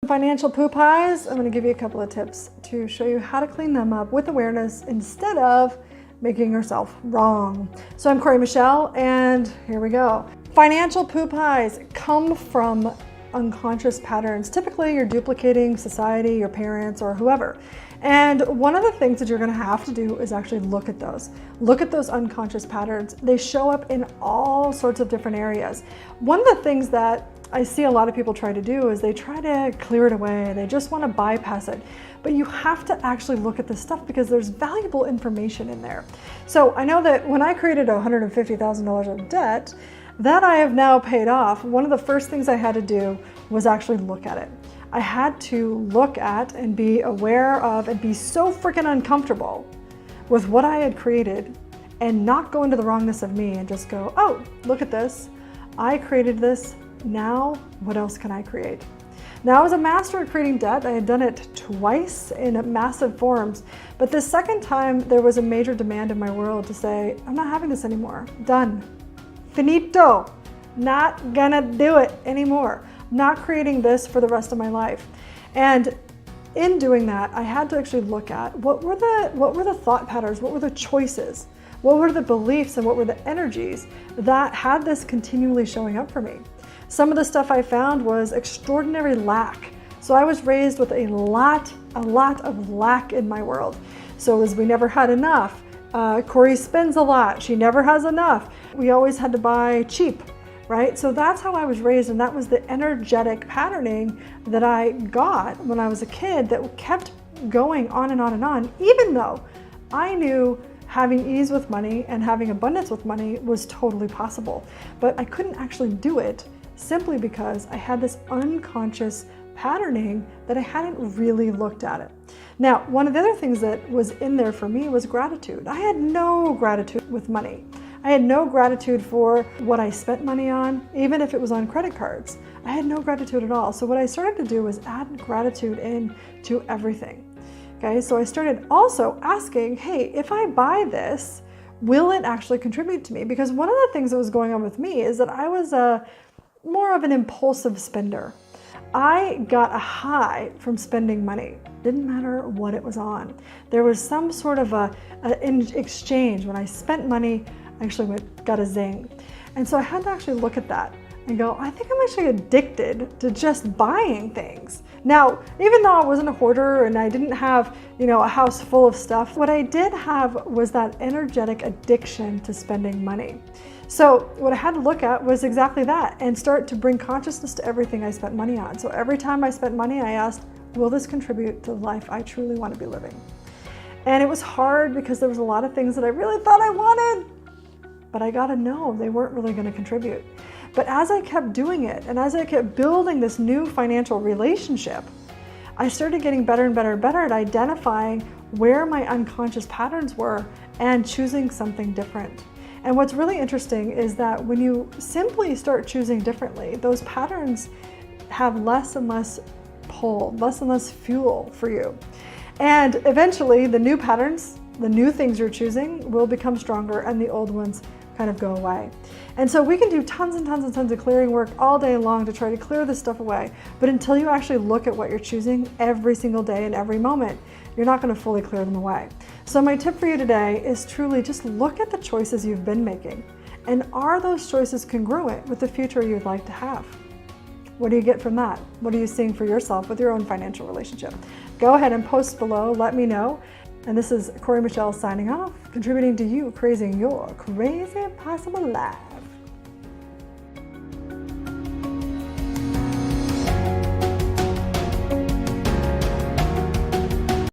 Financial poo pies, I'm going to give you a couple of tips to show you how to clean them up with awareness instead of making yourself wrong. So I'm Cory Michelle, and here we go. Financial poo pies come from unconscious patterns. Typically, you're duplicating society, your parents, or whoever. And one of the things that you're going to have to do is actually look at those. Look at those unconscious patterns. They show up in all sorts of different areas. One of the things that I see a lot of people try to do is they try to clear it away. They just want to bypass it. But you have to actually look at this stuff because there's valuable information in there. So I know that when I created $150,000 of debt that I have now paid off, one of the first things I had to do was actually look at it. I had to look at and be aware of and be so freaking uncomfortable with what I had created and not go into the wrongness of me and just go, oh, look at this. I created this. Now, what else can I create? Now, I was a master at creating debt. I had done it twice in massive forms. But the second time, there was a major demand in my world to say, I'm not having this anymore. Done. Finito. Not gonna do it anymore. Not creating this for the rest of my life. And in doing that, I had to actually look at what were the thought patterns, what were the choices, what were the beliefs, and what were the energies that had this continually showing up for me. Some of the stuff I found was extraordinary lack. So I was raised with a lot of lack in my world. So as we never had enough. Cory spends a lot. She never has enough. We always had to buy cheap, right? So that's how I was raised, and that was the energetic patterning that I got when I was a kid that kept going on and on and on, even though I knew having ease with money and having abundance with money was totally possible. But I couldn't actually do it simply because I had this unconscious patterning that I hadn't really looked at it. Now, one of the other things that was in there for me was gratitude. I had no gratitude with money. I had no gratitude for what I spent money on, even if it was on credit cards. I had no gratitude at all. So what I started to do was add gratitude into everything. Okay, so I started also asking, hey, if I buy this, will it actually contribute to me? Because one of the things that was going on with me is that I was more of an impulsive spender. I got a high from spending money. Didn't matter what it was on. There was some sort of in exchange. When I spent money, I actually got a zing. And so I had to actually look at that and go, I think I'm actually addicted to just buying things. Now, even though I wasn't a hoarder and I didn't have, a house full of stuff, what I did have was that energetic addiction to spending money. So what I had to look at was exactly that and start to bring consciousness to everything I spent money on. So every time I spent money, I asked, will this contribute to the life I truly want to be living? And it was hard because there was a lot of things that I really thought I wanted, but I got to know they weren't really going to contribute. But as I kept doing it and as I kept building this new financial relationship, I started getting better and better and better at identifying where my unconscious patterns were and choosing something different. And what's really interesting is that when you simply start choosing differently, those patterns have less and less pull, less and less fuel for you. And eventually the new patterns, the new things you're choosing will become stronger and the old ones kind of go away. And so we can do tons and tons and tons of clearing work all day long to try to clear this stuff away. But until you actually look at what you're choosing every single day and every moment, you're not going to fully clear them away. So my tip for you today is truly just look at the choices you've been making. And are those choices congruent with the future you'd like to have? What do you get from that? What are you seeing for yourself with your own financial relationship? Go ahead and post below, let me know. And this is Cory Michelle signing off, contributing to you, creating your crazy possible life.